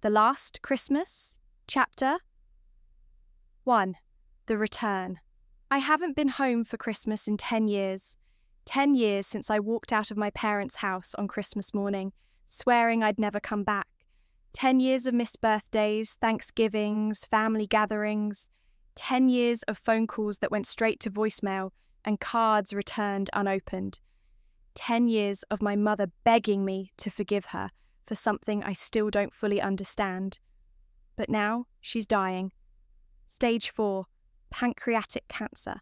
The Last Christmas, Chapter 1. The Return. I haven't been home for Christmas in 10 years. 10 years since I walked out of my parents' house on Christmas morning, swearing I'd never come back. 10 years of missed birthdays, Thanksgivings, family gatherings. 10 years of phone calls that went straight to voicemail and cards returned unopened. 10 years of my mother begging me to forgive her for something I still don't fully understand. But now she's dying. Stage 4, pancreatic cancer.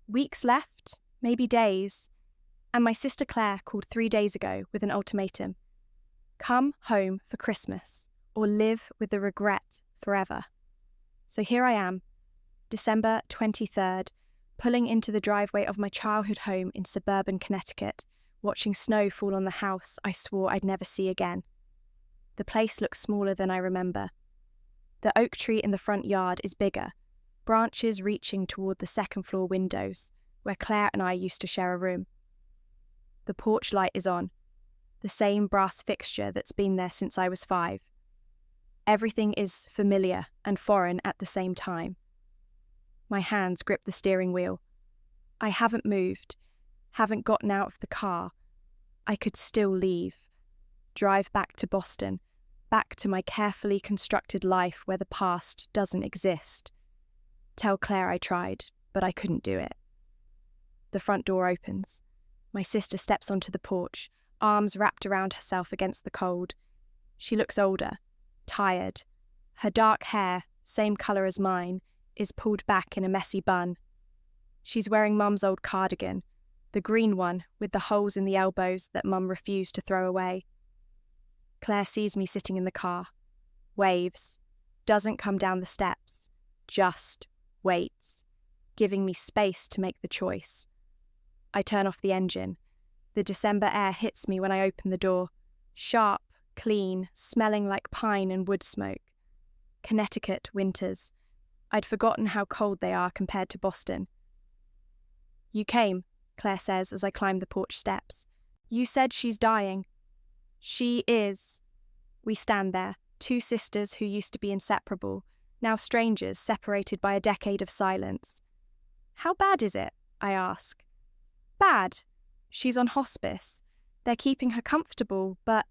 Weeks left, maybe days. And my sister Claire called 3 days ago with an ultimatum. Come home for Christmas or live with the regret forever. So here I am, December 23rd, pulling into the driveway of my childhood home in suburban Connecticut, watching snow fall on the house I swore I'd never see again. The place looks smaller than I remember. The oak tree in the front yard is bigger, branches reaching toward the second-floor windows, where Claire and I used to share a room. The porch light is on, the same brass fixture that's been there since I was 5. Everything is familiar and foreign at the same time. My hands grip the steering wheel. I haven't moved, haven't gotten out of the car. I could still leave. Drive back to Boston, back to my carefully constructed life where the past doesn't exist. Tell Claire I tried, but I couldn't do it. The front door opens. My sister steps onto the porch, arms wrapped around herself against the cold. She looks older, tired. Her dark hair, same colour as mine, is pulled back in a messy bun. She's wearing Mum's old cardigan, the green one with the holes in the elbows that Mum refused to throw away. Claire sees me sitting in the car, waves, doesn't come down the steps, just waits, giving me space to make the choice. I turn off the engine. The December air hits me when I open the door, sharp, clean, smelling like pine and wood smoke. Connecticut winters. I'd forgotten how cold they are compared to Boston. You came, Claire says as I climb the porch steps. You said she's dying. She is. We stand there, 2 sisters who used to be inseparable, now strangers separated by a decade of silence. How bad is it? I ask. Bad. She's on hospice. They're keeping her comfortable, but...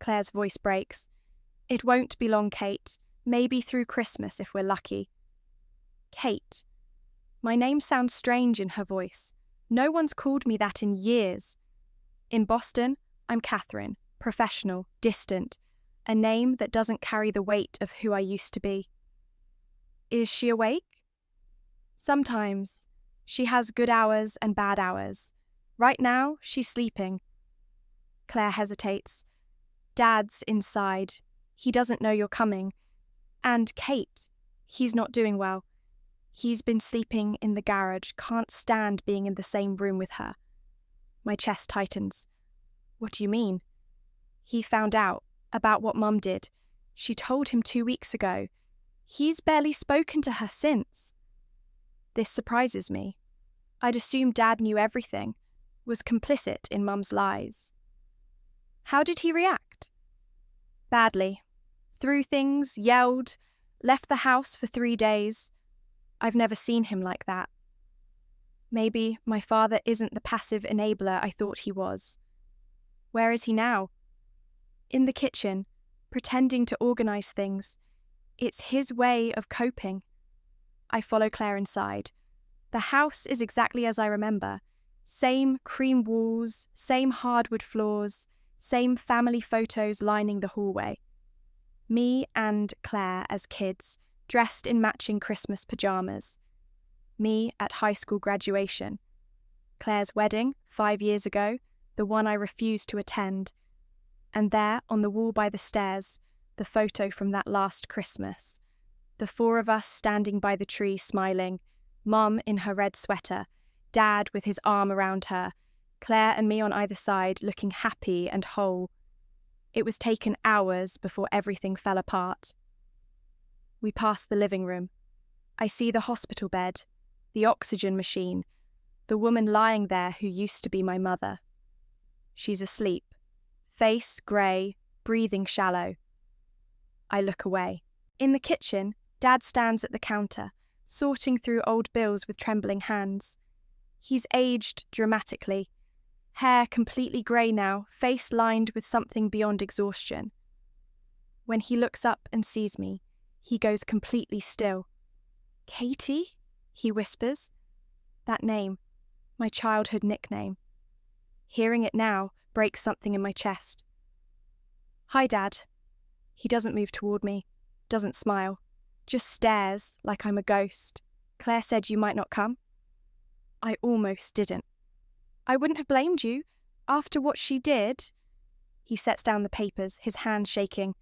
Claire's voice breaks. It won't be long, Kate. Maybe through Christmas if we're lucky. Kate. My name sounds strange in her voice. No one's called me that in years. In Boston, I'm Catherine, professional, distant, a name that doesn't carry the weight of who I used to be. Is she awake? Sometimes. She has good hours and bad hours. Right now, she's sleeping. Claire hesitates. Dad's inside. He doesn't know you're coming. And Kate, he's not doing well. He's been sleeping in the garage, can't stand being in the same room with her. My chest tightens. What do you mean? He found out about what Mum did. She told him 2 weeks ago. He's barely spoken to her since. This surprises me. I'd assumed Dad knew everything, was complicit in Mum's lies. How did he react? Badly. Threw things, yelled, left the house for 3 days. I've never seen him like that. Maybe my father isn't the passive enabler I thought he was. Where is he now? In the kitchen, pretending to organise things. It's his way of coping. I follow Claire inside. The house is exactly as I remember. Same cream walls, same hardwood floors, same family photos lining the hallway. Me and Claire as kids, dressed in matching Christmas pyjamas. Me at high school graduation. Claire's wedding, 5 years ago, the one I refused to attend. And there, on the wall by the stairs, the photo from that last Christmas. The 4 of us standing by the tree smiling, Mum in her red sweater, Dad with his arm around her, Claire and me on either side looking happy and whole. It was taken hours before everything fell apart. We pass the living room. I see the hospital bed, the oxygen machine, the woman lying there who used to be my mother. She's asleep, face grey, breathing shallow. I look away. In the kitchen, Dad stands at the counter, sorting through old bills with trembling hands. He's aged dramatically. Hair completely grey now, face lined with something beyond exhaustion. When he looks up and sees me, he goes completely still. "Katie?" he whispers. That name, my childhood nickname. Hearing it now breaks something in my chest. "Hi, Dad." He doesn't move toward me, doesn't smile, just stares like I'm a ghost. "Claire said you might not come." I almost didn't. "I wouldn't have blamed you. After what she did." He sets down the papers, his hand shaking.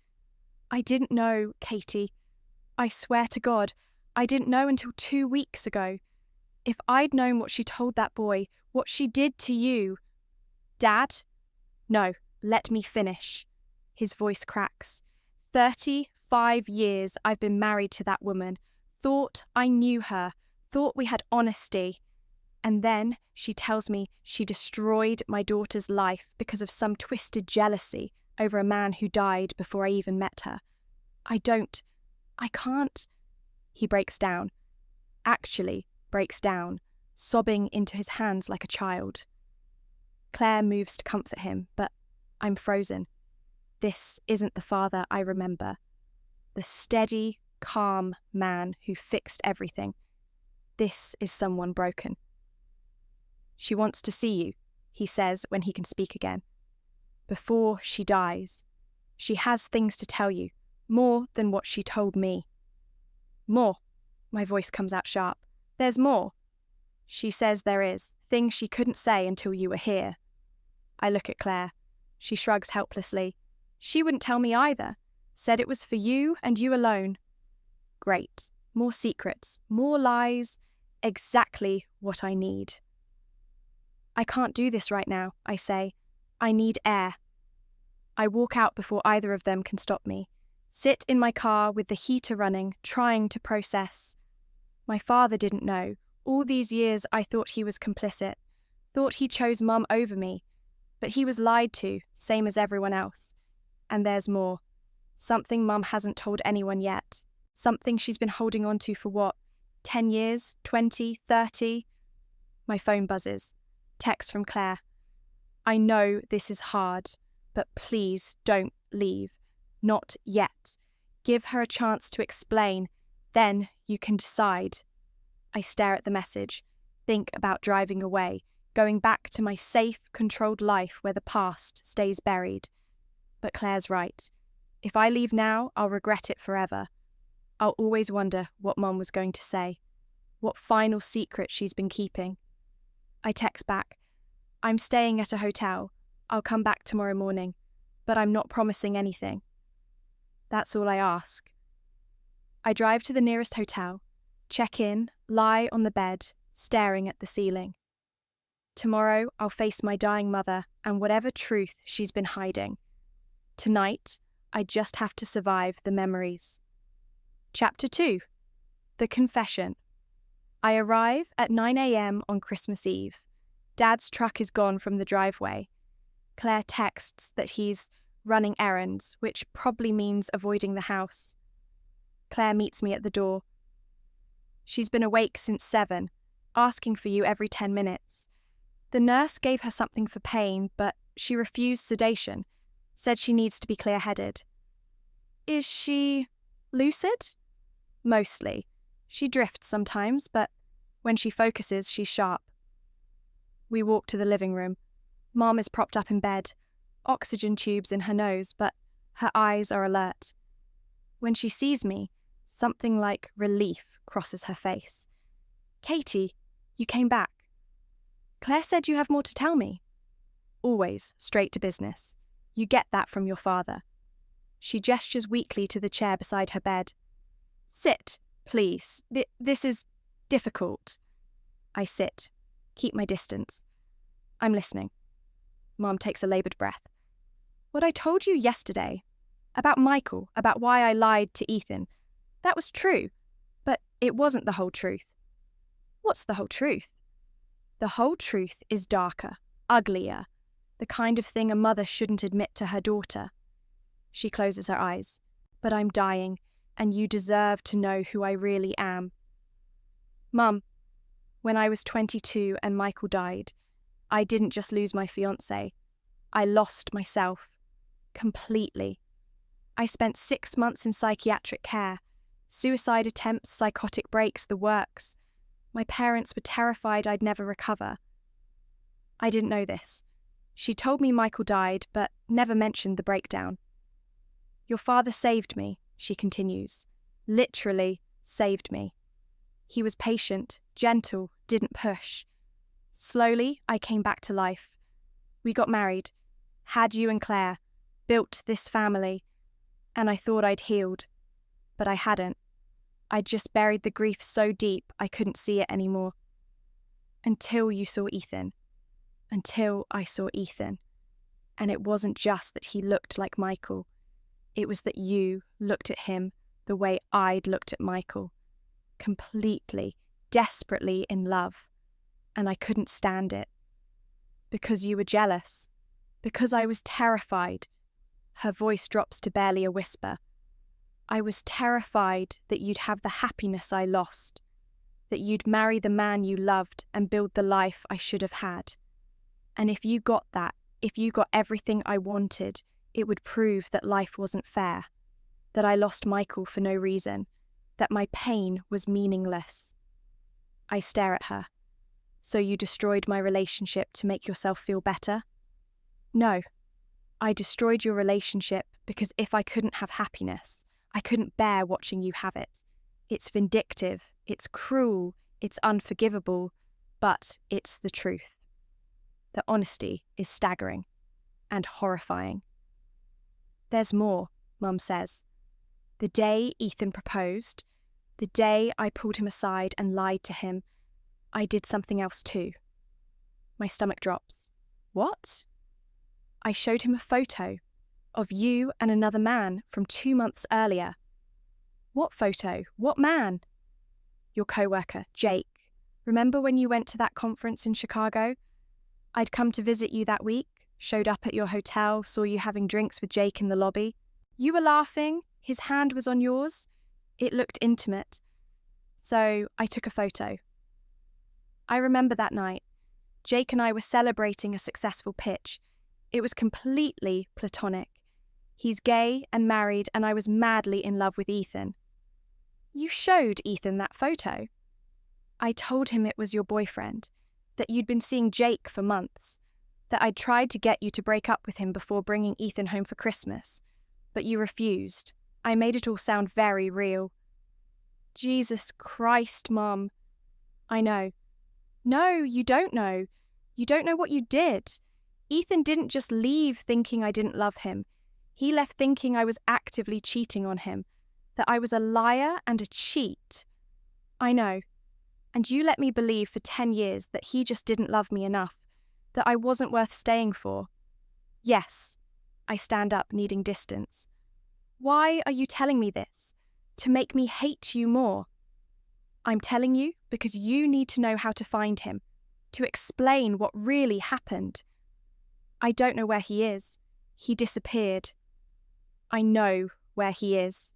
"I didn't know, Katie. I swear to God, I didn't know until 2 weeks ago. If I'd known what she told that boy, what she did to you." "Dad?" "No, let me finish." His voice cracks. 35 years I've been married to that woman. Thought I knew her. Thought we had honesty. And then she tells me she destroyed my daughter's life because of some twisted jealousy over a man who died before I even met her. I can't. He breaks down. Actually breaks down, sobbing into his hands like a child. Claire moves to comfort him, but I'm frozen. This isn't the father I remember. The steady, calm man who fixed everything. This is someone broken. "She wants to see you," he says when he can speak again. "Before she dies. She has things to tell you, more than what she told me." "More." My voice comes out sharp. "There's more." "She says there is, things she couldn't say until you were here." I look at Claire. She shrugs helplessly. "She wouldn't tell me either. Said it was for you and you alone." Great. More secrets, more lies. Exactly what I need. "I can't do this right now," I say. "I need air." I walk out before either of them can stop me. Sit in my car with the heater running, trying to process. My father didn't know. All these years I thought he was complicit. Thought he chose Mum over me. But he was lied to, same as everyone else. And there's more. Something Mum hasn't told anyone yet. Something she's been holding on to for what? 10 years? 20? 30? My phone buzzes. Text from Claire. "I know this is hard, but please don't leave. Not yet. Give her a chance to explain. Then you can decide." I stare at the message. Think about driving away. Going back to my safe, controlled life where the past stays buried. But Claire's right. If I leave now, I'll regret it forever. I'll always wonder what Mum was going to say. What final secret she's been keeping. I text back. "I'm staying at a hotel. I'll come back tomorrow morning. But I'm not promising anything." That's all I ask. I drive to the nearest hotel, check in, lie on the bed, staring at the ceiling. Tomorrow I'll face my dying mother and whatever truth she's been hiding. Tonight, I just have to survive the memories. Chapter 2. The Confession. I arrive at 9 a.m. on Christmas Eve. Dad's truck is gone from the driveway. Claire texts that he's running errands, which probably means avoiding the house. Claire meets me at the door. "She's been awake since 7, asking for you every 10 minutes. The nurse gave her something for pain, but she refused sedation, said she needs to be clear-headed." "Is she lucid?" "Mostly. She drifts sometimes, but when she focuses, she's sharp." We walk to the living room. Mom is propped up in bed, oxygen tubes in her nose, but her eyes are alert. When she sees me, something like relief crosses her face. "Katie, you came back." "Claire said you have more to tell me." "Always straight to business. You get that from your father." She gestures weakly to the chair beside her bed. "Sit, please. This is difficult." I sit, keep my distance. "I'm listening." Mom takes a laboured breath. "What I told you yesterday, about Michael, about why I lied to Ethan, that was true, but it wasn't the whole truth." "What's the whole truth?" "The whole truth is darker, uglier, the kind of thing a mother shouldn't admit to her daughter." She closes her eyes. but I'm dying, and you deserve to know who I really am. Mum, when I was 22 and Michael died, I didn't just lose my fiancé. I lost myself. Completely. I spent 6 months in psychiatric care. Suicide attempts, psychotic breaks, the works. My parents were terrified I'd never recover. I didn't know this. She told me Michael died, but never mentioned the breakdown. Your father saved me, she continues. Literally saved me. He was patient, gentle, didn't push. Slowly, I came back to life. We got married, had you and Claire, built this family, and I thought I'd healed. But I hadn't. I'd just buried the grief so deep I couldn't see it anymore. Until you saw Ethan. Until I saw Ethan. And it wasn't just that he looked like Michael. It was that you looked at him the way I'd looked at Michael. Completely, desperately in love. And I couldn't stand it. Because you were jealous. Because I was terrified. Her voice drops to barely a whisper. I was terrified that you'd have the happiness I lost. That you'd marry the man you loved and build the life I should have had. And if you got that, if you got everything I wanted, it would prove that life wasn't fair. That I lost Michael for no reason. That my pain was meaningless. I stare at her. So you destroyed my relationship to make yourself feel better? No. I destroyed your relationship because if I couldn't have happiness, I couldn't bear watching you have it. It's vindictive, it's cruel, it's unforgivable, but it's the truth. The honesty is staggering and horrifying. There's more, Mum says. The day Ethan proposed, the day I pulled him aside and lied to him, I did something else too. My stomach drops. What? I showed him a photo of you and another man from 2 months earlier. What photo? What man? Your co-worker, Jake. Remember when you went to that conference in Chicago? I'd come to visit you that week, showed up at your hotel, saw you having drinks with Jake in the lobby. You were laughing, his hand was on yours. It looked intimate. So I took a photo. I remember that night. Jake and I were celebrating a successful pitch. It was completely platonic. He's gay and married, and I was madly in love with Ethan. You showed Ethan that photo. I told him it was your boyfriend, that you'd been seeing Jake for months, that I'd tried to get you to break up with him before bringing Ethan home for Christmas, but you refused. I made it all sound very real. Jesus Christ, Mum. I know. No, you don't know. You don't know what you did. Ethan didn't just leave thinking I didn't love him. He left thinking I was actively cheating on him, that I was a liar and a cheat. I know. And you let me believe for 10 years that he just didn't love me enough, that I wasn't worth staying for. Yes. I stand up, needing distance. Why are you telling me this? To make me hate you more? I'm telling you because you need to know how to find him, to explain what really happened. I don't know where he is. He disappeared. I know where he is.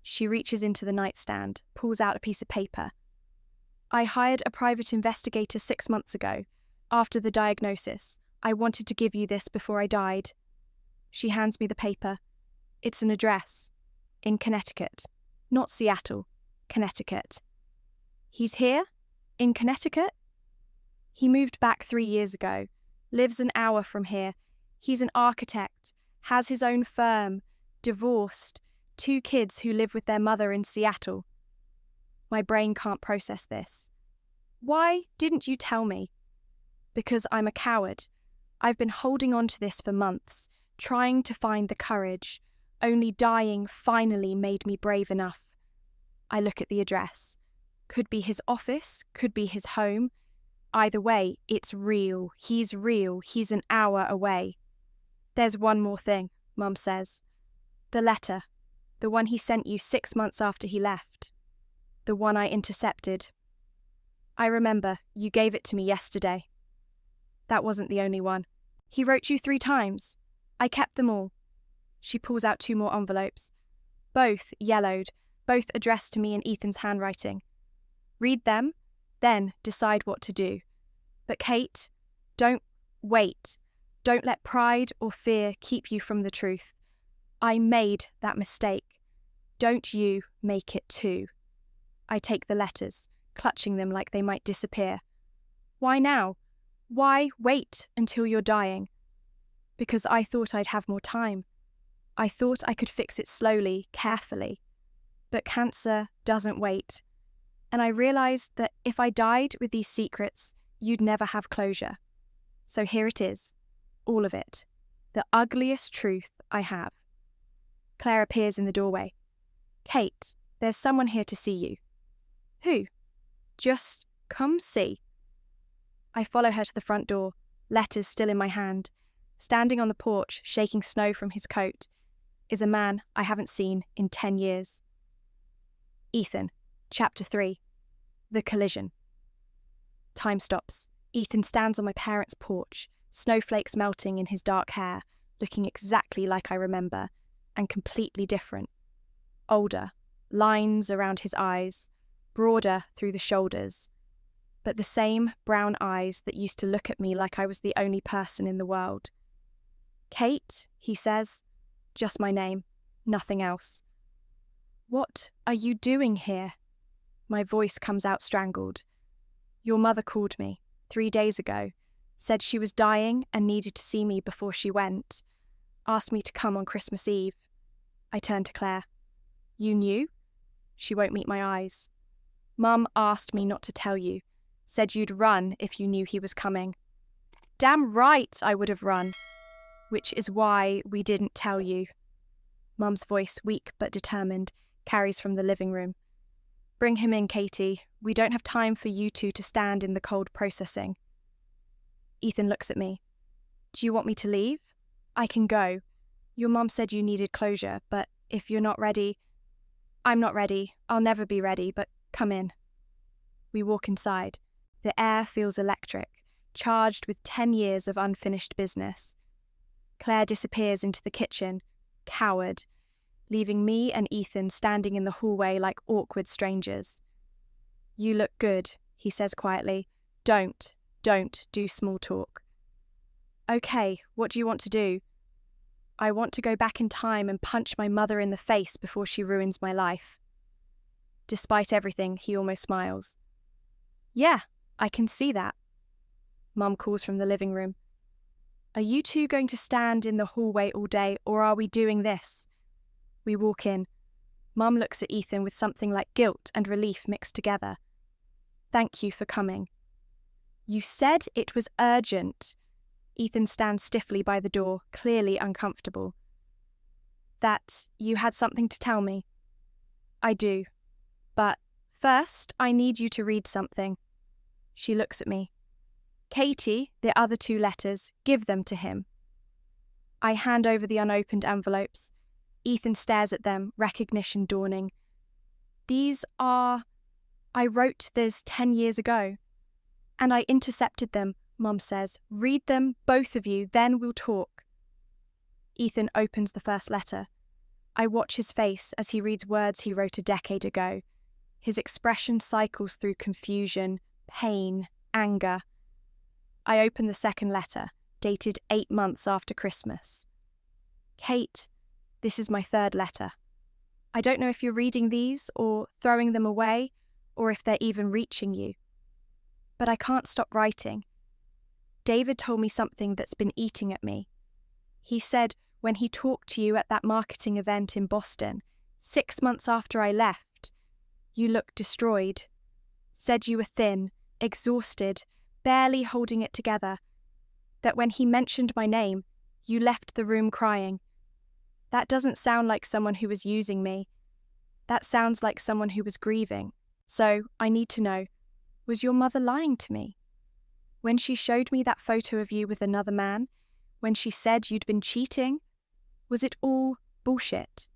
She reaches into the nightstand, pulls out a piece of paper. I hired a private investigator 6 months ago. After the diagnosis, I wanted to give you this before I died. She hands me the paper. It's an address. In Connecticut. Not Seattle. Connecticut. He's here? In Connecticut? He moved back 3 years ago. Lives an hour from here. He's an architect. Has his own firm. Divorced. 2 kids who live with their mother in Seattle. My brain can't process this. Why didn't you tell me? Because I'm a coward. I've been holding on to this for months, trying to find the courage. Only dying finally made me brave enough. I look at the address. Could be his office, could be his home. Either way, it's real. He's an hour away. There's one more thing, Mum says. The letter. The one he sent you 6 months after he left. The one I intercepted. I remember, you gave it to me yesterday. That wasn't the only one. He wrote you 3 times. I kept them all. She pulls out 2 more envelopes. Both yellowed, both addressed to me in Ethan's handwriting. Read them, then decide what to do. But Kate, don't wait. Don't let pride or fear keep you from the truth. I made that mistake. Don't you make it too. I take the letters, clutching them like they might disappear. Why now? Why wait until you're dying? Because I thought I'd have more time. I thought I could fix it slowly, carefully. But cancer doesn't wait. And I realized that if I died with these secrets, you'd never have closure. So here it is, all of it, the ugliest truth I have. Claire appears in the doorway. Kate, there's someone here to see you. Who? Just come see. I follow her to the front door, letters still in my hand. Standing on the porch, shaking snow from his coat, is a man I haven't seen in 10 years. Ethan, Chapter 3. The Collision. Time stops. Ethan stands on my parents' porch, snowflakes melting in his dark hair, looking exactly like I remember, and completely different. Older, lines around his eyes, broader through the shoulders, but the same brown eyes that used to look at me like I was the only person in the world. Kate, he says, just my name, nothing else. What are you doing here? My voice comes out strangled. Your mother called me 3 days ago, said she was dying and needed to see me before she went, asked me to come on Christmas Eve. I turned to Claire. You knew? She won't meet my eyes. Mum asked me not to tell you, said you'd run if you knew he was coming. Damn right I would have run, which is why we didn't tell you. Mum's voice, weak but determined, carries from the living room. Bring him in, Katie. We don't have time for you two to stand in the cold processing. Ethan looks at me. Do you want me to leave? I can go. Your mum said you needed closure, but if you're not ready... I'm not ready. I'll never be ready, but come in. We walk inside. The air feels electric, charged with 10 years of unfinished business. Claire disappears into the kitchen, coward, leaving me and Ethan standing in the hallway like awkward strangers. You look good, he says quietly. Don't do small talk. Okay, what do you want to do? I want to go back in time and punch my mother in the face before she ruins my life. Despite everything, he almost smiles. Yeah, I can see that. Mum calls from the living room. Are you two going to stand in the hallway all day, or are we doing this? We walk in. Mum looks at Ethan with something like guilt and relief mixed together. Thank you for coming. You said it was urgent. Ethan stands stiffly by the door, clearly uncomfortable. That you had something to tell me? I do. But first, I need you to read something. She looks at me. Katie, the other 2 letters, give them to him. I hand over the unopened envelopes. Ethan stares at them, recognition dawning. These are... I wrote this 10 years ago. And I intercepted them, Mum says. Read them, both of you, then we'll talk. Ethan opens the first letter. I watch his face as he reads words he wrote a decade ago. His expression cycles through confusion, pain, anger. I open the second letter, dated 8 months after Christmas. Kate, this is my 3rd letter. I don't know if you're reading these or throwing them away, or if they're even reaching you. But I can't stop writing. David told me something that's been eating at me. He said when he talked to you at that marketing event in Boston, 6 months after I left, you looked destroyed. Said you were thin, exhausted, barely holding it together. That when he mentioned my name, you left the room crying. That doesn't sound like someone who was using me. That sounds like someone who was grieving. So, I need to know, was your mother lying to me? When she showed me that photo of you with another man, when she said you'd been cheating, was it all bullshit?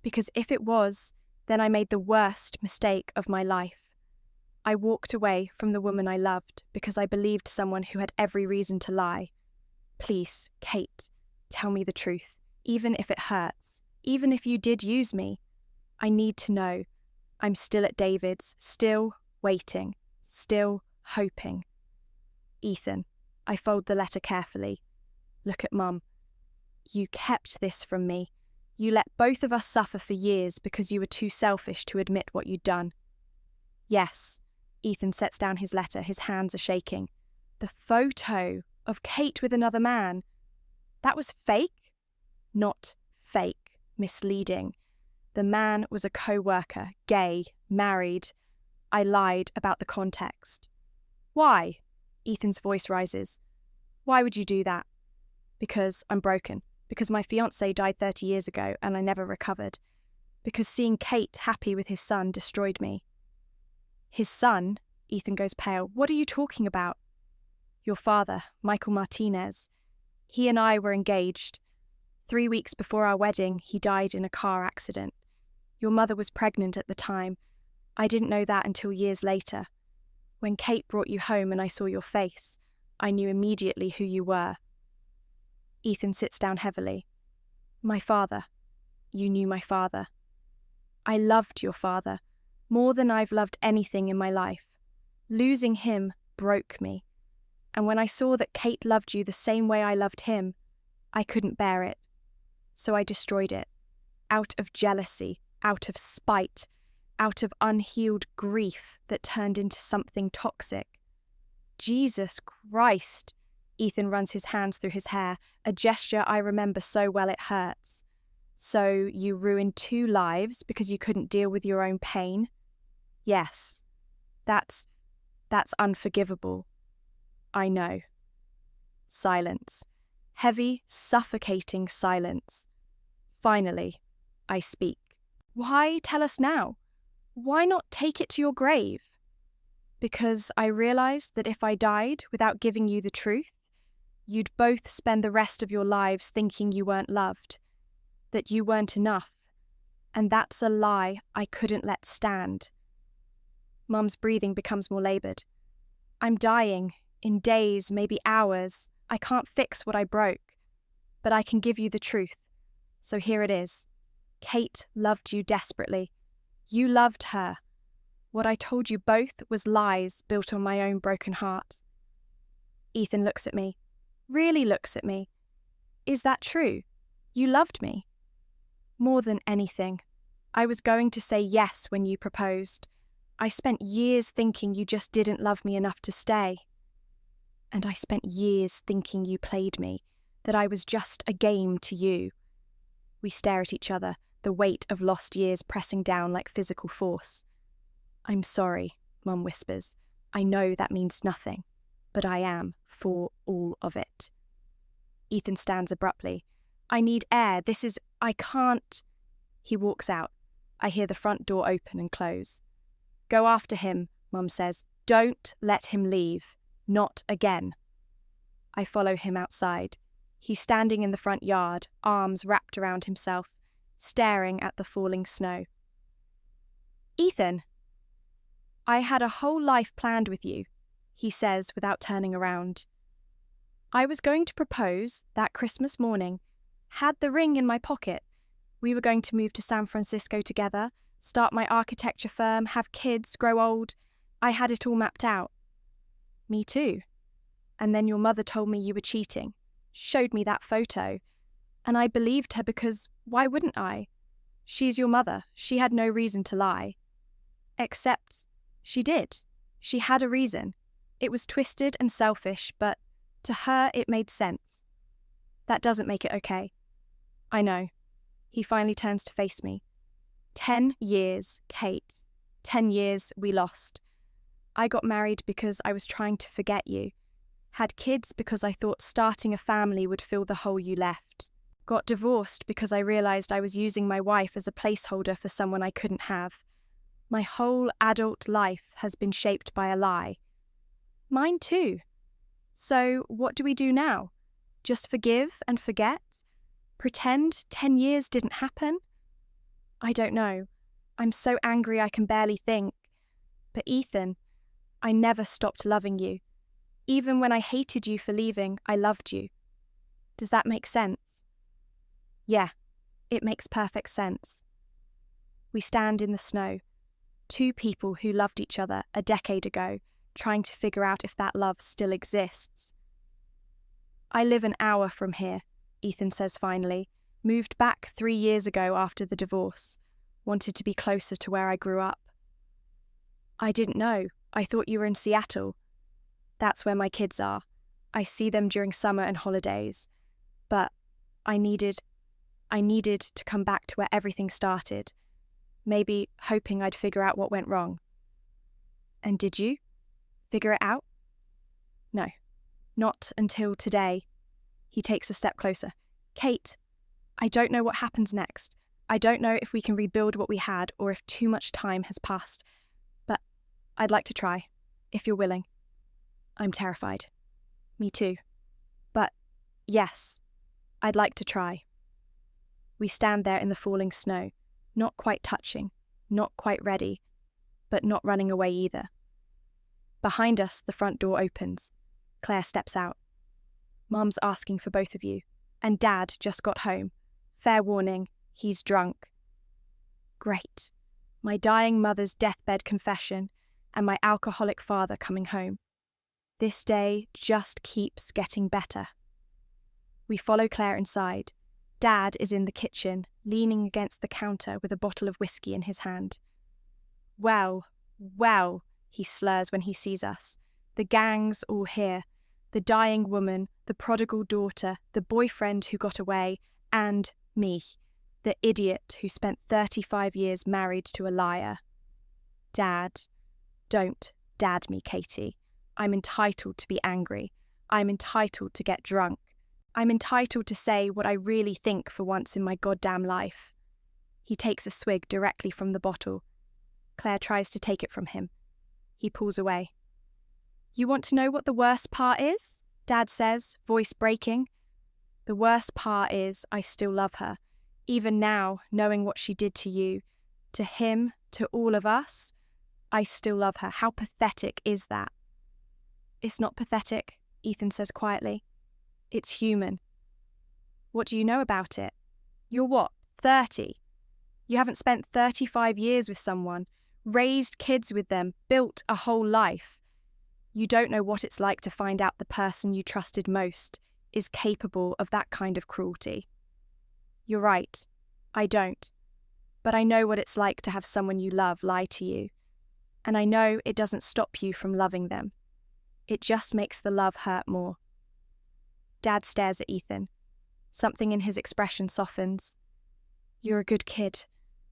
Because if it was, then I made the worst mistake of my life. I walked away from the woman I loved because I believed someone who had every reason to lie. Please, Kate, tell me the truth, even if it hurts, even if you did use me. I need to know. I'm still at David's, still waiting, still hoping. Ethan, I fold the letter carefully. Look at Mum. You kept this from me. You let both of us suffer for years because you were too selfish to admit what you'd done. Yes. Ethan sets down his letter, his hands are shaking. The photo of Kate with another man. That was fake? Not fake, misleading. The man was a co-worker, gay, married. I lied about the context. Why? Ethan's voice rises. Why would you do that? Because I'm broken. Because my fiancé died 30 years ago and I never recovered. Because seeing Kate happy with his son destroyed me. His son? Ethan goes pale. What are you talking about? Your father, Michael Martinez. He and I were engaged. 3 weeks before our wedding, he died in a car accident. Your mother was pregnant at the time. I didn't know that until years later. When Kate brought you home and I saw your face, I knew immediately who you were. Ethan sits down heavily. My father. You knew my father. I loved your father, more than I've loved anything in my life. Losing him broke me. And when I saw that Kate loved you the same way I loved him, I couldn't bear it. So I destroyed it. Out of jealousy, out of spite, out of unhealed grief that turned into something toxic. Jesus Christ! Ethan runs his hands through his hair, a gesture I remember so well it hurts. So you ruined 2 lives because you couldn't deal with your own pain? Yes. That's unforgivable. I know. Silence. Heavy, suffocating silence. Finally, I speak. Why tell us now? Why not take it to your grave? Because I realized that if I died without giving you the truth, you'd both spend the rest of your lives thinking you weren't loved, that you weren't enough, and that's a lie I couldn't let stand. Mum's breathing becomes more laboured. I'm dying, in days, maybe hours. I can't fix what I broke, but I can give you the truth. So here it is. Kate loved you desperately. You loved her. What I told you both was lies built on my own broken heart. Ethan looks at me. Really looks at me. Is that true? You loved me? More than anything. I was going to say yes when you proposed. I spent years thinking you just didn't love me enough to stay. And I spent years thinking you played me, that I was just a game to you. We stare at each other, the weight of lost years pressing down like physical force. I'm sorry, Mum whispers. I know that means nothing, but I am for all of it. Ethan stands abruptly. I need air. I can't. He walks out. I hear the front door open and close. Go after him, Mum says. Don't let him leave. Not again. I follow him outside. He's standing in the front yard, arms wrapped around himself, staring at the falling snow. Ethan! I had a whole life planned with you, he says without turning around. I was going to propose that Christmas morning, had the ring in my pocket. We were going to move to San Francisco together, start my architecture firm, have kids, grow old. I had it all mapped out. Me too. And then your mother told me you were cheating, showed me that photo, and I believed her because why wouldn't I? She's your mother. She had no reason to lie. Except she did. She had a reason. It was twisted and selfish, but to her it made sense. That doesn't make it okay. I know. He finally turns to face me. 10 years, Kate. 10 years we lost. I got married because I was trying to forget you. Had kids because I thought starting a family would fill the hole you left. Got divorced because I realised I was using my wife as a placeholder for someone I couldn't have. My whole adult life has been shaped by a lie. Mine too. So what do we do now? Just forgive and forget? Pretend 10 years didn't happen? I don't know. I'm so angry I can barely think. But Ethan, I never stopped loving you. Even when I hated you for leaving, I loved you. Does that make sense? Yeah, it makes perfect sense. We stand in the snow, two people who loved each other a decade ago, trying to figure out if that love still exists. I live an hour from here, Ethan says finally. Moved back 3 years ago after the divorce. Wanted to be closer to where I grew up. I didn't know. I thought you were in Seattle. That's where my kids are. I see them during summer and holidays. But I needed to come back to where everything started. Maybe hoping I'd figure out what went wrong. And did you? Figure it out? No. Not until today. He takes a step closer. Kate, I don't know what happens next. I don't know if we can rebuild what we had or if too much time has passed. But I'd like to try, if you're willing. I'm terrified. Me too. But yes, I'd like to try. We stand there in the falling snow, not quite touching, not quite ready, but not running away either. Behind us, the front door opens. Claire steps out. Mum's asking for both of you, and Dad just got home. Fair warning, he's drunk. Great. My dying mother's deathbed confession and my alcoholic father coming home. This day just keeps getting better. We follow Claire inside. Dad is in the kitchen, leaning against the counter with a bottle of whiskey in his hand. Well, he slurs when he sees us. The gang's all here. The dying woman, the prodigal daughter, the boyfriend who got away, and me, the idiot who spent 35 years married to a liar. Dad, don't dad me, Katie. I'm entitled to be angry. I'm entitled to get drunk. I'm entitled to say what I really think for once in my goddamn life. He takes a swig directly from the bottle. Claire tries to take it from him. He pulls away. You want to know what the worst part is? Dad says, voice breaking. The worst part is I still love her. Even now, knowing what she did to you, to him, to all of us, I still love her. How pathetic is that? It's not pathetic, Ethan says quietly. It's human. What do you know about it? You're what, 30? You haven't spent 35 years with someone, raised kids with them, built a whole life. You don't know what it's like to find out the person you trusted most is capable of that kind of cruelty. You're right, I don't. But I know what it's like to have someone you love lie to you. And I know it doesn't stop you from loving them. It just makes the love hurt more. Dad stares at Ethan. Something in his expression softens. You're a good kid.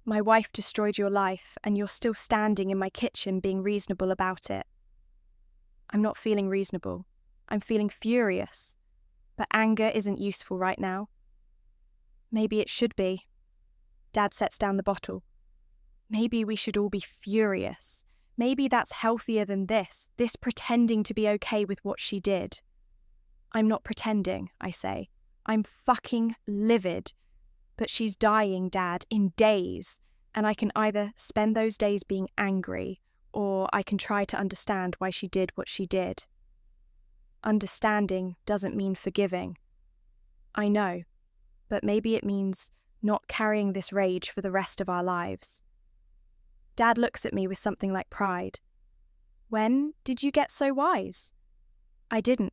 My wife destroyed your life, and you're still standing in my kitchen being reasonable about it. I'm not feeling reasonable. I'm feeling furious. But anger isn't useful right now. Maybe it should be. Dad sets down the bottle. Maybe we should all be furious. Maybe that's healthier than this pretending to be okay with what she did. I'm not pretending, I say. I'm fucking livid. But she's dying, Dad, in days, and I can either spend those days being angry, or I can try to understand why she did what she did. Understanding doesn't mean forgiving. I know, but maybe it means not carrying this rage for the rest of our lives. Dad looks at me with something like pride. When did you get so wise? I didn't.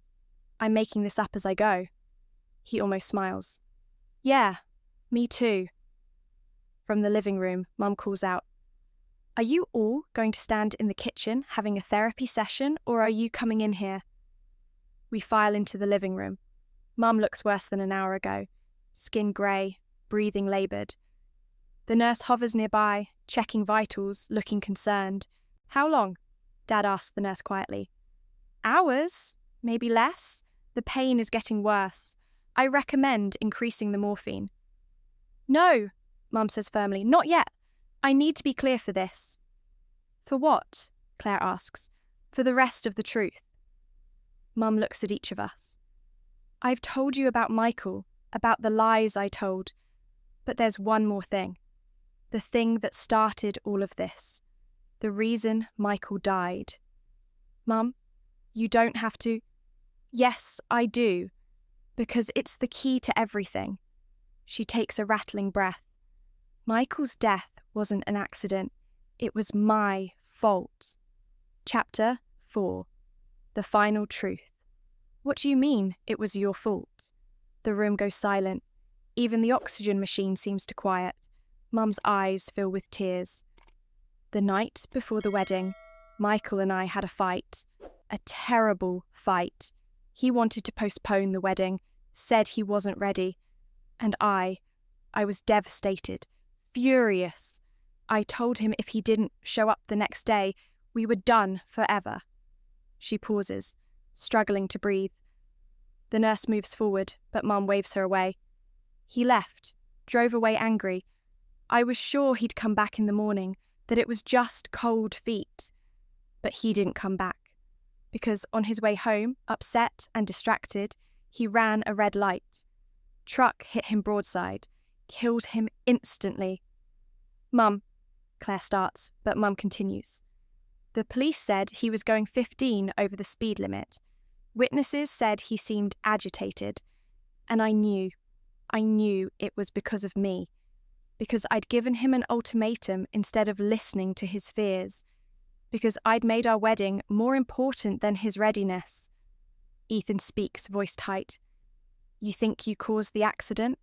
I'm making this up as I go. He almost smiles. Yeah, me too. From the living room, Mum calls out, Are you all going to stand in the kitchen having a therapy session, or are you coming in here? We file into the living room. Mum looks worse than an hour ago. Skin grey, breathing laboured. The nurse hovers nearby, checking vitals, looking concerned. How long? Dad asks the nurse quietly. Hours? Maybe less? The pain is getting worse. I recommend increasing the morphine. No, Mum says firmly, not yet. I need to be clear for this. For what? Claire asks. For the rest of the truth. Mum looks at each of us. I've told you about Michael, about the lies I told, but there's one more thing. The thing that started all of this. The reason Michael died. Mum, you don't have to. Yes, I do. Because it's the key to everything. She takes a rattling breath. Michael's death wasn't an accident. It was my fault. Chapter 4. The Final Truth. What do you mean it was your fault? The room goes silent. Even the oxygen machine seems to quiet. Mum's eyes fill with tears. The night before the wedding, Michael and I had a fight. A terrible fight. He wanted to postpone the wedding, said he wasn't ready. And I was devastated, furious. I told him if he didn't show up the next day, we were done forever. She pauses, struggling to breathe. The nurse moves forward, but Mum waves her away. He left, drove away angry. I was sure he'd come back in the morning, that it was just cold feet. But he didn't come back, because on his way home, upset and distracted, he ran a red light. Truck hit him broadside, killed him instantly. Mum, Claire starts, but Mum continues. The police said he was going 15 over the speed limit. Witnesses said he seemed agitated, and I knew it was because of me, because I'd given him an ultimatum instead of listening to his fears, because I'd made our wedding more important than his readiness. Ethan speaks, voice tight. You think you caused the accident?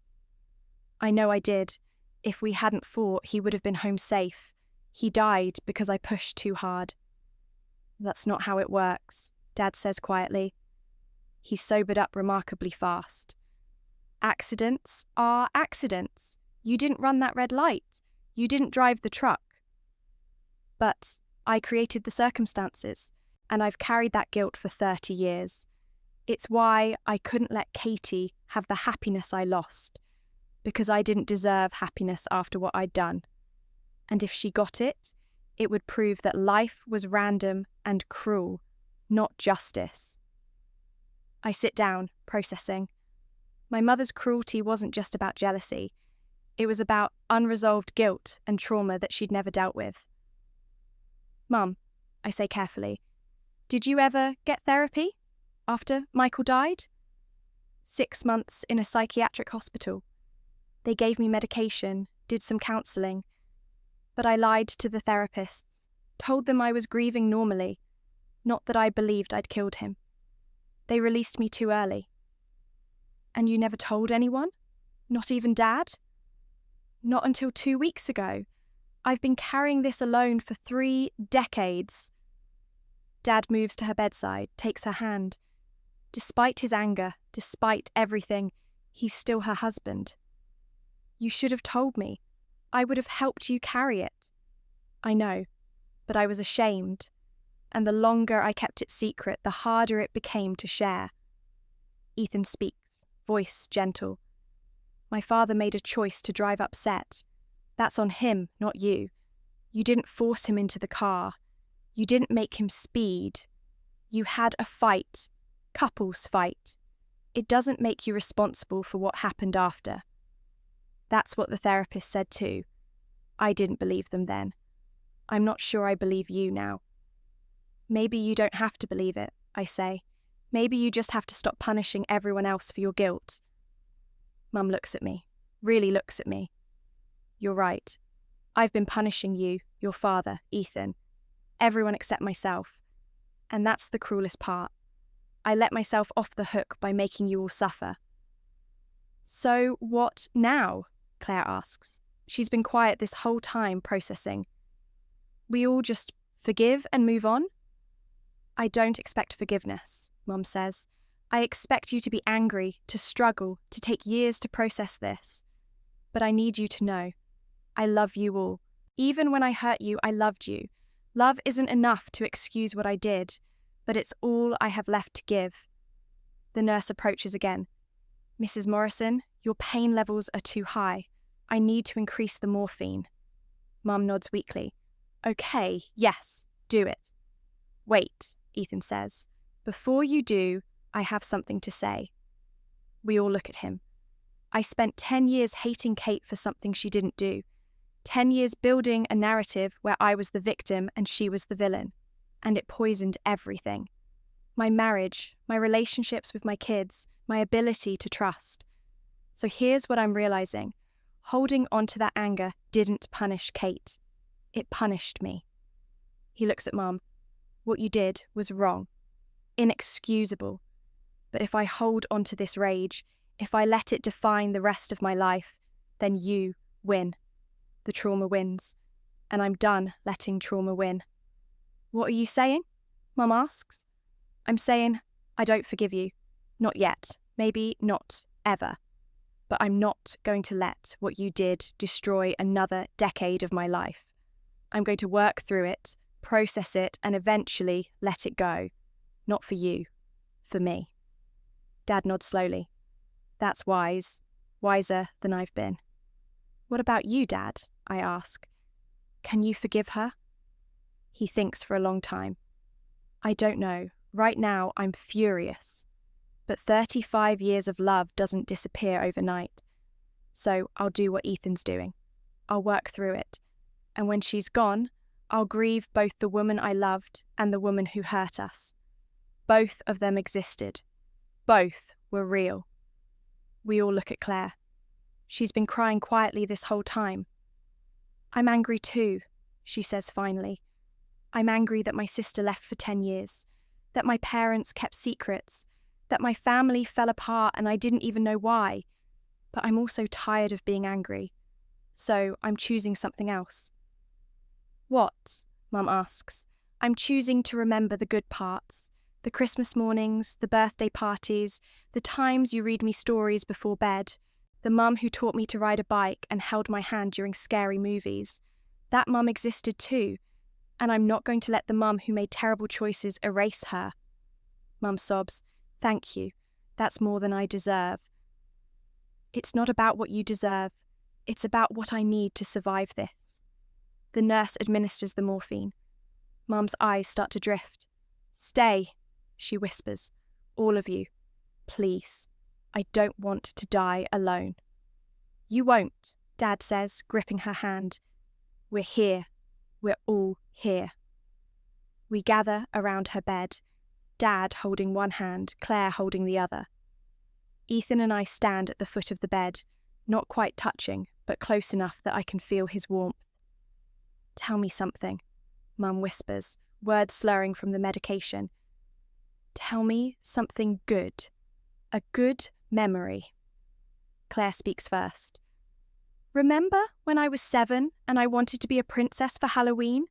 I know I did. If we hadn't fought, he would have been home safe. He died because I pushed too hard. That's not how it works, Dad says quietly. He sobered up remarkably fast. Accidents are accidents. You didn't run that red light. You didn't drive the truck. But I created the circumstances, and I've carried that guilt for 30 years. It's why I couldn't let Katie have the happiness I lost, because I didn't deserve happiness after what I'd done. And if she got it, it would prove that life was random and cruel, not justice. I sit down, processing. My mother's cruelty wasn't just about jealousy. It was about unresolved guilt and trauma that she'd never dealt with. Mum, I say carefully, did you ever get therapy after Michael died? 6 months in a psychiatric hospital. They gave me medication, did some counselling. But I lied to the therapists, told them I was grieving normally, not that I believed I'd killed him. They released me too early. And you never told anyone? Not even Dad? Not until 2 weeks ago. I've been carrying this alone for 3 decades. Dad moves to her bedside, takes her hand. Despite his anger, despite everything, he's still her husband. You should have told me. I would have helped you carry it. I know, but I was ashamed, and the longer I kept it secret, the harder it became to share. Ethan speaks, voice gentle. My father made a choice to drive upset. That's on him, not you. You didn't force him into the car. You didn't make him speed. You had a fight, couples fight. It doesn't make you responsible for what happened after. That's what the therapist said too. I didn't believe them then. I'm not sure I believe you now. Maybe you don't have to believe it, I say. Maybe you just have to stop punishing everyone else for your guilt. Mum looks at me, really looks at me. You're right. I've been punishing you, your father, Ethan, everyone except myself. And that's the cruelest part. I let myself off the hook by making you all suffer. So what now? Claire asks. She's been quiet this whole time, processing. We all just forgive and move on? I don't expect forgiveness, Mum says. I expect you to be angry, to struggle, to take years to process this. But I need you to know. I love you all. Even when I hurt you, I loved you. Love isn't enough to excuse what I did, but it's all I have left to give. The nurse approaches again. Mrs. Morrison, your pain levels are too high. I need to increase the morphine. Mum nods weakly. Okay, yes, do it. Wait, Ethan says. Before you do, I have something to say. We all look at him. I spent 10 years hating Kate for something she didn't do. 10 years building a narrative where I was the victim and she was the villain. And it poisoned everything. My marriage, my relationships with my kids, my ability to trust. So here's what I'm realizing. Holding on to that anger didn't punish Kate. It punished me. He looks at Mum. What you did was wrong. Inexcusable. But if I hold on to this rage, if I let it define the rest of my life, then you win. The trauma wins. And I'm done letting trauma win. What are you saying? Mum asks. I'm saying, I don't forgive you. Not yet. Maybe not ever. But I'm not going to let what you did destroy another decade of my life. I'm going to work through it, process it, and eventually let it go. Not for you. For me. Dad nods slowly. That's wise. Wiser than I've been. What about you, Dad? I ask. Can you forgive her? He thinks for a long time. I don't know. Right now, I'm furious. But 35 years of love doesn't disappear overnight. So I'll do what Ethan's doing. I'll work through it. And when she's gone, I'll grieve both the woman I loved and the woman who hurt us. Both of them existed. Both were real. We all look at Claire. She's been crying quietly this whole time. I'm angry too, she says finally. I'm angry that my sister left for 10 years, that my parents kept secrets, that my family fell apart and I didn't even know why. But I'm also tired of being angry, so I'm choosing something else. What? Mum asks. I'm choosing to remember the good parts, the Christmas mornings, the birthday parties, the times you read me stories before bed, the mum who taught me to ride a bike and held my hand during scary movies. That mum existed too, and I'm not going to let the mum who made terrible choices erase her. Mum sobs. Thank you. That's more than I deserve. It's not about what you deserve. It's about what I need to survive this. The nurse administers the morphine. Mum's eyes start to drift. Stay, she whispers. All of you. Please. I don't want to die alone. You won't, Dad says, gripping her hand. We're here. We're all here. We gather around her bed, Dad holding one hand, Claire holding the other. Ethan and I stand at the foot of the bed, not quite touching, but close enough that I can feel his warmth. Tell me something, Mum whispers, words slurring from the medication. Tell me something good. A good memory. Claire speaks first. Remember when I was 7 and I wanted to be a princess for Halloween?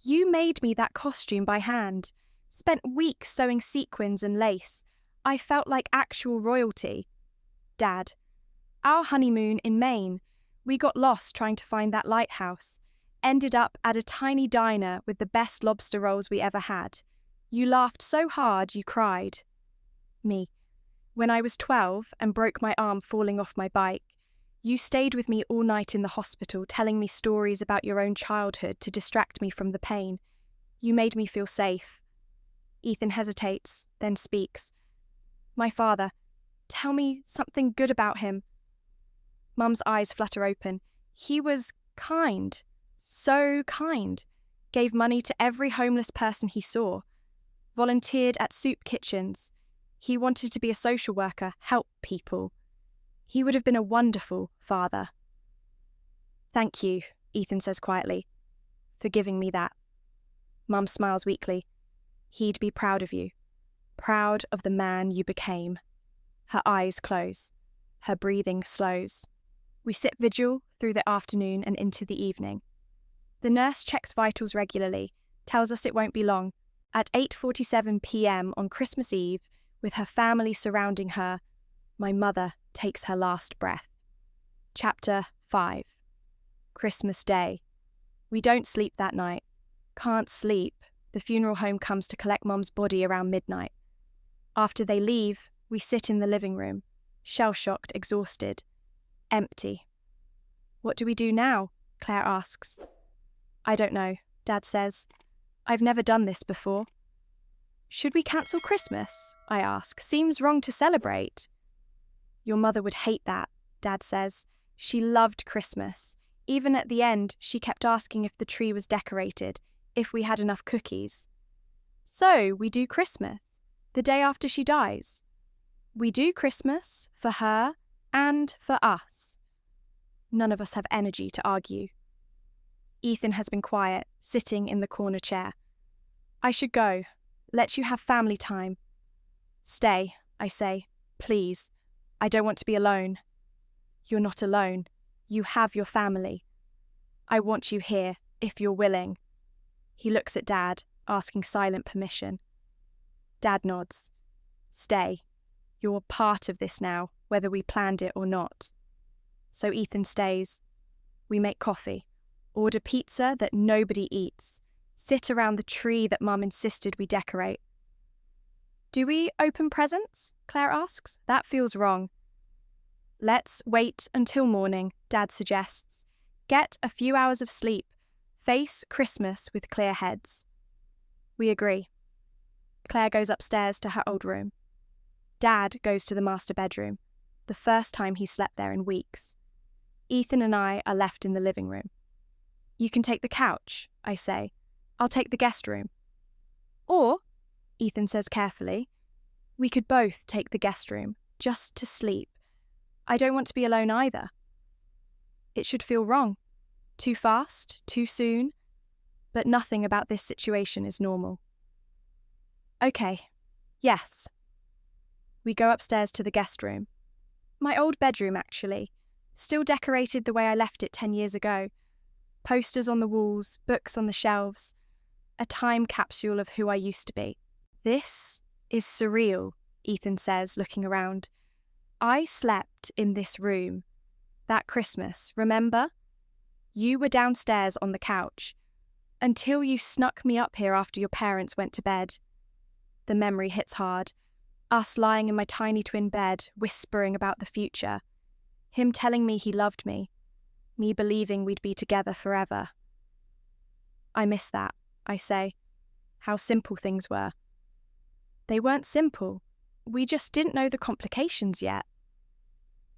You made me that costume by hand. Spent weeks sewing sequins and lace. I felt like actual royalty. Dad. Our honeymoon in Maine. We got lost trying to find that lighthouse. Ended up at a tiny diner with the best lobster rolls we ever had. You laughed so hard you cried. Me. When I was 12 and broke my arm falling off my bike, you stayed with me all night in the hospital telling me stories about your own childhood to distract me from the pain. You made me feel safe. Ethan hesitates, then speaks. My father. Tell me something good about him. Mum's eyes flutter open. He was kind. So kind. Gave money to every homeless person he saw. Volunteered at soup kitchens. He wanted to be a social worker, help people. He would have been a wonderful father. Thank you, Ethan says quietly, for giving me that. Mum smiles weakly. He'd be proud of you. Proud of the man you became. Her eyes close. Her breathing slows. We sit vigil through the afternoon and into the evening. The nurse checks vitals regularly, tells us it won't be long. At 8:47 p.m. on Christmas Eve, with her family surrounding her, my mother takes her last breath. Chapter 5. Christmas Day. We don't sleep that night. Can't sleep. The funeral home comes to collect Mum's body around midnight. After they leave, we sit in the living room, shell-shocked, exhausted. Empty. What do we do now? Claire asks. I don't know, Dad says. I've never done this before. Should we cancel Christmas? I ask. Seems wrong to celebrate. Your mother would hate that, Dad says. She loved Christmas. Even at the end, she kept asking if the tree was decorated, if we had enough cookies. So, we do Christmas, the day after she dies. We do Christmas for her and for us. None of us have energy to argue. Ethan has been quiet, sitting in the corner chair. I should go. Let you have family time. Stay, I say. Please. I don't want to be alone. You're not alone. You have your family. I want you here, if you're willing. He looks at Dad, asking silent permission. Dad nods. Stay. You're part of this now, whether we planned it or not. So Ethan stays. We make coffee, order pizza that nobody eats, sit around the tree that Mum insisted we decorate. Do we open presents? Claire asks. That feels wrong. Let's wait until morning, Dad suggests. Get a few hours of sleep. Face Christmas with clear heads. We agree. Claire goes upstairs to her old room. Dad goes to the master bedroom, the first time he slept there in weeks. Ethan and I are left in the living room. You can take the couch, I say. I'll take the guest room. Or, Ethan says carefully, we could both take the guest room, just to sleep. I don't want to be alone either. It should feel wrong. Too fast, too soon. But nothing about this situation is normal. Okay, yes. We go upstairs to the guest room. My old bedroom, actually. Still decorated the way I left it 10 years ago. Posters on the walls, books on the shelves. A time capsule of who I used to be. This is surreal, Ethan says, looking around. I slept in this room. That Christmas, remember? You were downstairs on the couch. Until you snuck me up here after your parents went to bed. The memory hits hard. Us lying in my tiny twin bed, whispering about the future. Him telling me he loved me. Me believing we'd be together forever. I miss that, I say. How simple things were. They weren't simple. We just didn't know the complications yet.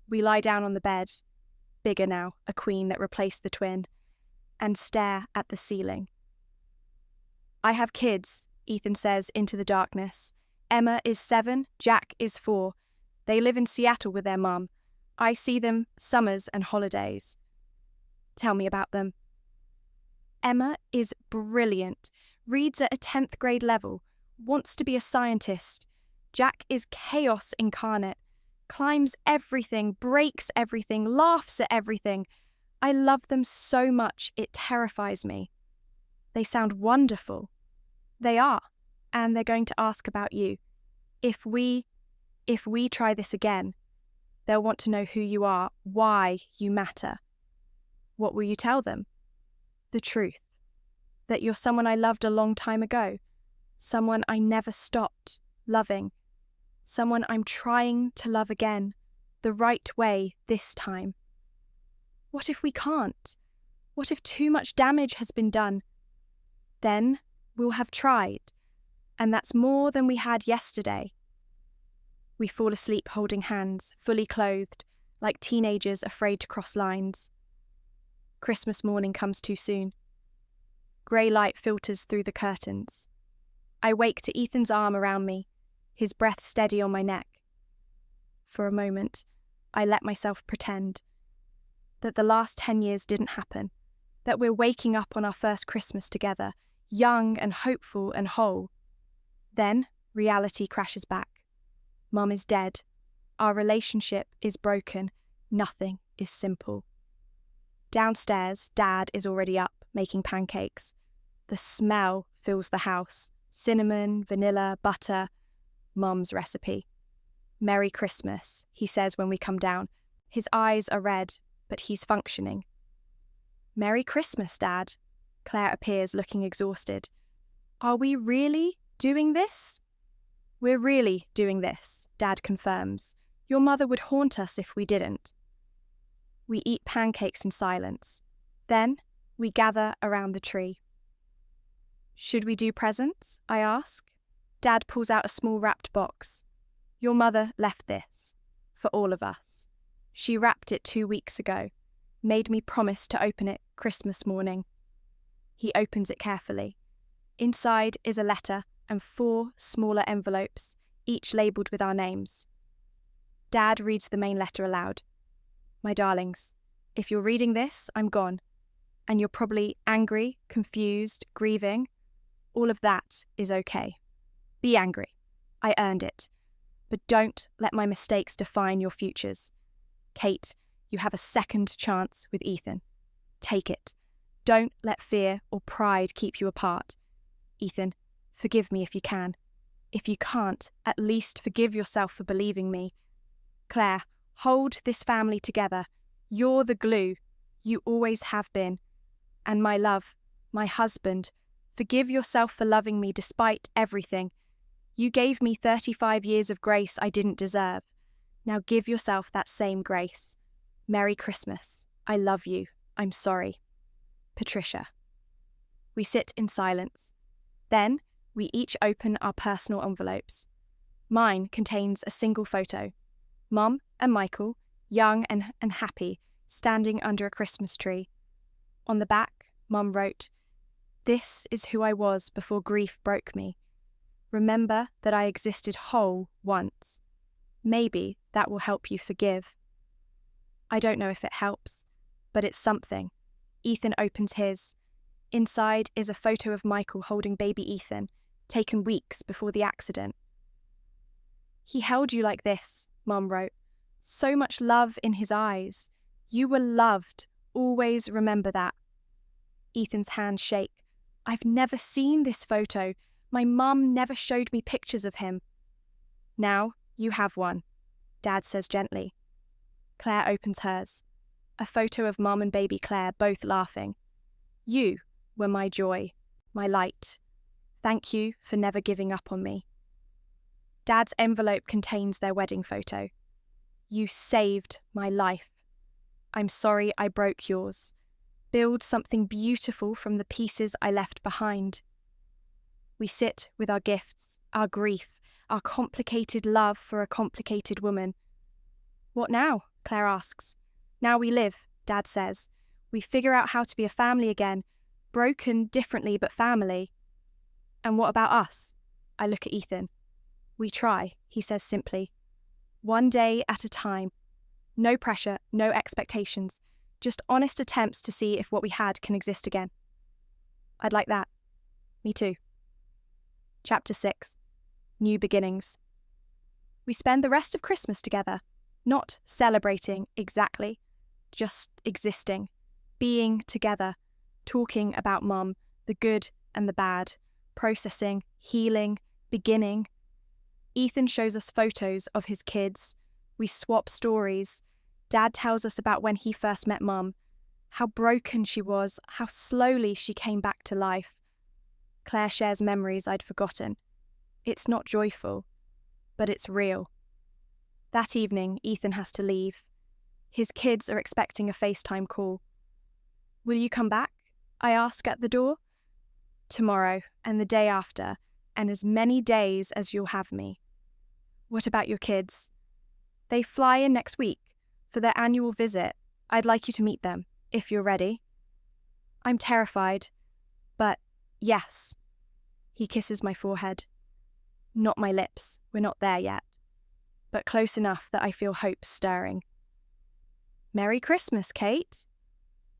We lie down on the bed, bigger now, a queen that replaced the twin, and stare at the ceiling. I have kids, Ethan says into the darkness. Emma is 7, Jack is 4. They live in Seattle with their mum. I see them summers and holidays. Tell me about them. Emma is brilliant, reads at a 10th grade level, wants to be a scientist. Jack is chaos incarnate, climbs everything, breaks everything, laughs at everything. I love them so much it terrifies me. They sound wonderful. They are, and they're going to ask about you. If we try this again, they'll want to know who you are, why you matter. What will you tell them? The truth. That you're someone I loved a long time ago. Someone I never stopped loving. Someone I'm trying to love again, the right way this time. What if we can't? What if too much damage has been done? Then we'll have tried, and that's more than we had yesterday. We fall asleep holding hands, fully clothed, like teenagers afraid to cross lines. Christmas morning comes too soon. Grey light filters through the curtains. I wake to Ethan's arm around me, his breath steady on my neck. For a moment, I let myself pretend that the last 10 years didn't happen, that we're waking up on our first Christmas together, young and hopeful and whole. Then reality crashes back. Mum is dead. Our relationship is broken. Nothing is simple. Downstairs, Dad is already up, making pancakes. The smell fills the house. Cinnamon, vanilla, butter. Mum's recipe. Merry Christmas, he says when we come down. His eyes are red, but he's functioning. Merry Christmas, Dad. Claire appears looking exhausted. Are we really doing this? We're really doing this, Dad confirms. Your mother would haunt us if we didn't. We eat pancakes in silence. Then we gather around the tree. Should we do presents? I ask. Dad pulls out a small wrapped box. Your mother left this. For all of us. She wrapped it 2 weeks ago. Made me promise to open it Christmas morning. He opens it carefully. Inside is a letter and 4 smaller envelopes, each labelled with our names. Dad reads the main letter aloud. My darlings, If you're reading this, I'm gone. And you're probably angry, confused, grieving. All of that is okay. Be angry. I earned it. But don't let my mistakes define your futures. Kate, you have a second chance with Ethan. Take it. Don't let fear or pride keep you apart. Ethan, forgive me if you can. If you can't, at least forgive yourself for believing me. Claire, hold this family together. You're the glue. You always have been. And my love, my husband, forgive yourself for loving me despite everything. You gave me 35 years of grace I didn't deserve. Now give yourself that same grace. Merry Christmas. I love you. I'm sorry. Patricia. We sit in silence. Then we each open our personal envelopes. Mine contains a single photo. Mum and Michael, young and happy, standing under a Christmas tree. On the back, Mum wrote, "This is who I was before grief broke me. Remember that I existed whole once. Maybe that will help you forgive." I don't know if it helps, but it's something. Ethan opens his. Inside is a photo of Michael holding baby Ethan, taken weeks before the accident. "He held you like this," Mum wrote. "So much love in his eyes. You were loved. Always remember that." Ethan's hands shake. "I've never seen this photo. My mum never showed me pictures of him." "Now you have one," Dad says gently. Claire opens hers. A photo of Mum and baby Claire both laughing. "You were my joy, my light. Thank you for never giving up on me." Dad's envelope contains their wedding photo. "You saved my life. I'm sorry I broke yours. Build something beautiful from the pieces I left behind." We sit with our gifts, our grief, our complicated love for a complicated woman. "What now?" Claire asks. "Now we live," Dad says. "We figure out how to be a family again, broken differently but family." "And what about us?" I look at Ethan. "We try," he says simply. "One day at a time. No pressure, no expectations. Just honest attempts to see if what we had can exist again." "I'd like that." "Me too." Chapter 6. New Beginnings. We spend the rest of Christmas together, not celebrating exactly, just existing, being together, talking about Mum, the good and the bad, processing, healing, beginning. Ethan shows us photos of his kids. We swap stories. Dad tells us about when he first met Mum, how broken she was, how slowly she came back to life. Claire shares memories I'd forgotten. It's not joyful, but it's real. That evening, Ethan has to leave. His kids are expecting a FaceTime call. "Will you come back?" I ask at the door. "Tomorrow, and the day after, and as many days as you'll have me." "What about your kids?" "They fly in next week for their annual visit. I'd like you to meet them, if you're ready." I'm terrified, but yes. He kisses my forehead. Not my lips, we're not there yet, but close enough that I feel hope stirring. "Merry Christmas, Kate."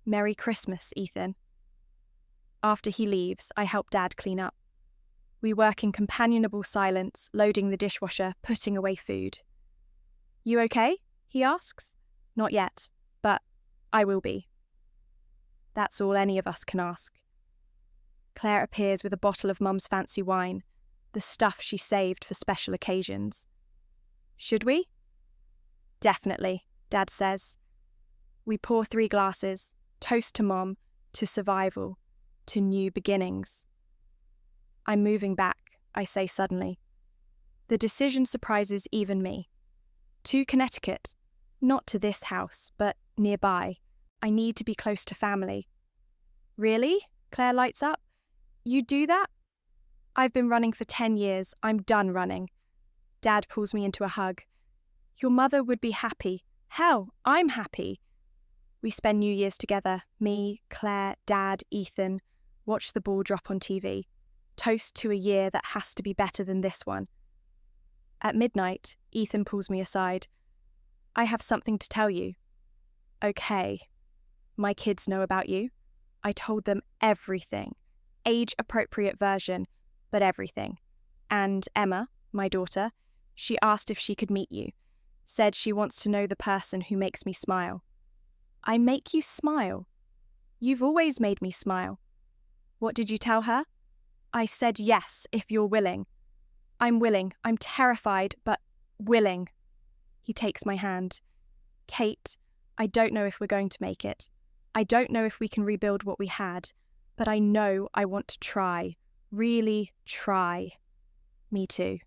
"Merry Christmas, Ethan." After he leaves, I help Dad clean up. We work in companionable silence, loading the dishwasher, putting away food. "You okay?" he asks. "Not yet, but I will be." That's all any of us can ask. Claire appears with a bottle of Mum's fancy wine, the stuff she saved for special occasions. "Should we?" "Definitely," Dad says. We pour 3 glasses, toast to Mum, to survival, to new beginnings. "I'm moving back," I say suddenly. The decision surprises even me. To Connecticut, not to this house, but nearby. I need to be close to family. "Really?" Claire lights up. "You do that?" "I've been running for 10 years. I'm done running." Dad pulls me into a hug. "Your mother would be happy. Hell, I'm happy." We spend New Year's together, me, Claire, Dad, Ethan, watch the ball drop on TV, toast to a year that has to be better than this one. At midnight, Ethan pulls me aside. "I have something to tell you." "Okay." my kids know about you. I told them everything. Age-appropriate version, but everything. And Emma, my daughter, she asked if she could meet you. Said she wants to know the person who makes me smile. I make you smile? You've always made me smile. What did you tell her? I said yes, if you're willing. I'm willing. I'm terrified, but willing. He takes my hand. Kate, I don't know if we're going to make it. I don't know if we can rebuild what we had, but I know I want to try. Really try. Me too.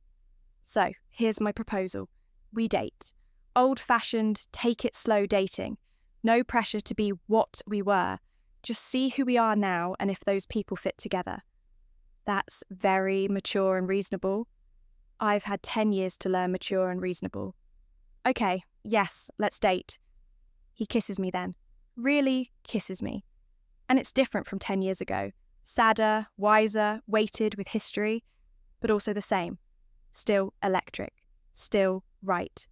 So, here's my proposal. We date. Old-fashioned, take-it-slow dating. No pressure to be what we were. Just see who we are now and if those people fit together. That's very mature and reasonable. I've had 10 years to learn mature and reasonable. Okay, yes, let's date. He kisses me then. Really kisses me. And it's different from 10 years ago. Sadder, wiser, weighted with history, but also the same. Still electric. Still right.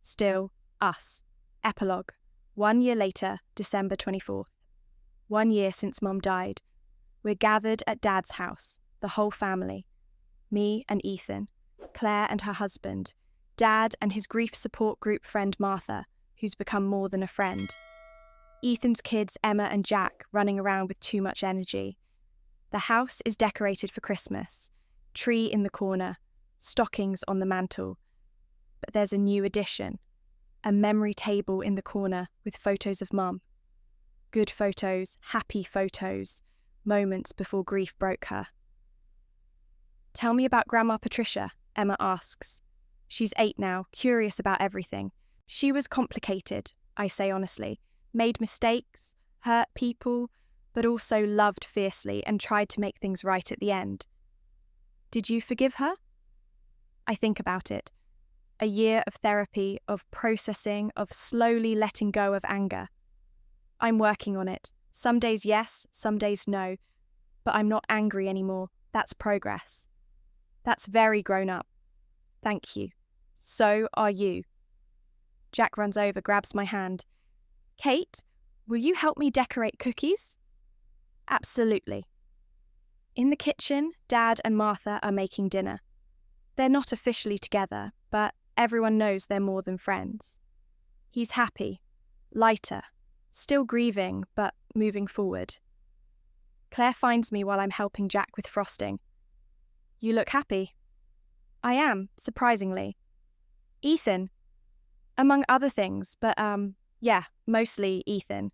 Still us. Epilogue. 1 year later, December 24th. 1 year since Mum died. We're gathered at Dad's house, the whole family. Me and Ethan, Claire and her husband, Dad and his grief support group friend Martha, who's become more than a friend. Ethan's kids, Emma and Jack, running around with too much energy. The house is decorated for Christmas. Tree in the corner, stockings on the mantel. But there's a new addition. A memory table in the corner with photos of Mum. Good photos, happy photos, moments before grief broke her. Tell me about Grandma Patricia, Emma asks. She's 8 now, curious about everything. She was complicated, I say honestly, made mistakes, hurt people, but also loved fiercely and tried to make things right at the end. Did you forgive her? I think about it. A year of therapy, of processing, of slowly letting go of anger. I'm working on it. Some days yes, some days no. But I'm not angry anymore. That's progress. That's very grown up. Thank you. So are you. Jack runs over, grabs my hand. Kate, will you help me decorate cookies? Absolutely. In the kitchen, Dad and Martha are making dinner. They're not officially together, but everyone knows they're more than friends. He's happy, lighter, still grieving, but moving forward. Claire finds me while I'm helping Jack with frosting. You look happy. I am, surprisingly. Ethan. Among other things, but yeah, mostly Ethan.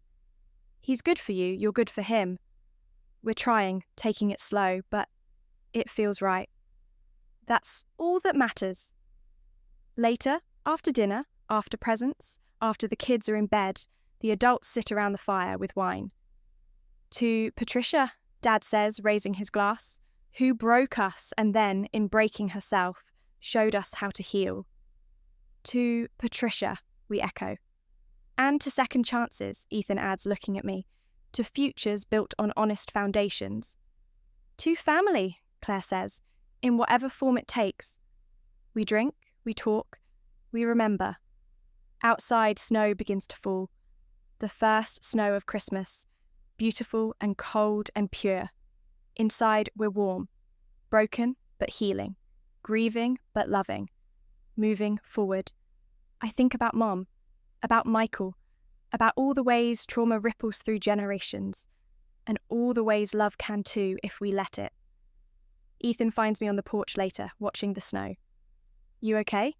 He's good for you, you're good for him. We're trying, taking it slow, but it feels right. That's all that matters. Later, after dinner, after presents, after the kids are in bed, the adults sit around the fire with wine. To Patricia, Dad says, raising his glass, who broke us and then, in breaking herself, showed us how to heal. To Patricia, we echo. And to second chances, Ethan adds, looking at me. To futures built on honest foundations. To family, Claire says, in whatever form it takes. We drink, we talk, we remember. Outside, snow begins to fall. The first snow of Christmas, beautiful and cold and pure. Inside, we're warm, broken but healing, grieving but loving, moving forward. I think about Mom, about Michael, about all the ways trauma ripples through generations, and all the ways love can too if we let it. Ethan finds me on the porch later, watching the snow. You okay?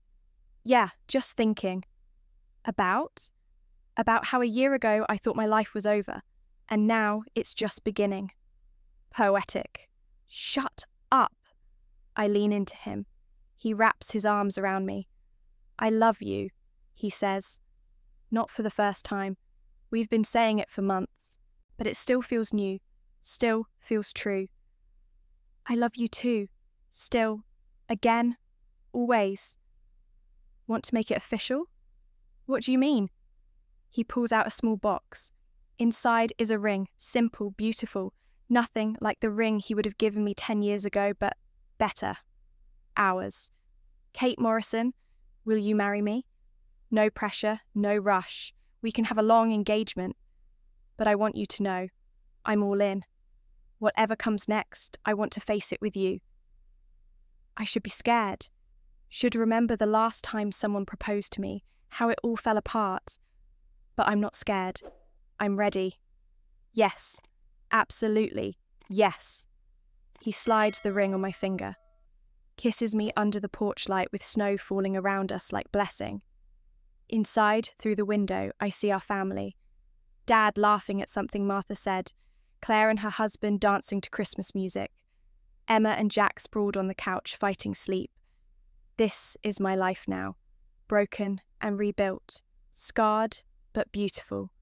Yeah, just thinking. About how a year ago I thought my life was over, and now it's just beginning. Poetic. Shut up. I lean into him. He wraps his arms around me. I love you, he says. Not for the first time. We've been saying it for months, but it still feels new, still feels true. I love you too, still, again, always. Want to make it official? What do you mean? He pulls out a small box. Inside is a ring, simple, beautiful, nothing like the ring he would have given me 10 years ago, but better. Ours. Kate Morrison, will you marry me? No pressure, no rush. We can have a long engagement. but I want you to know, I'm all in. Whatever comes next, I want to face it with you. I should be scared. Should remember the last time someone proposed to me, how it all fell apart. But I'm not scared. I'm ready. Yes, absolutely, yes. He slides the ring on my finger, kisses me under the porch light with snow falling around us like blessing. Inside, through the window, I see our family. Dad laughing at something Martha said, Claire and her husband dancing to Christmas music, Emma and Jack sprawled on the couch fighting sleep. This is my life now, broken and rebuilt, scarred but beautiful.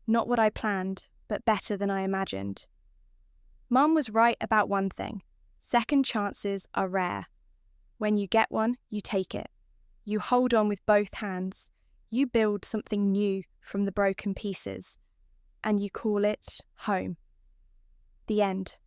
Not what I planned, but better than I imagined. Mum was right about one thing. Second chances are rare. When you get one, you take it. You hold on with both hands. You build something new from the broken pieces. And you call it home. The end.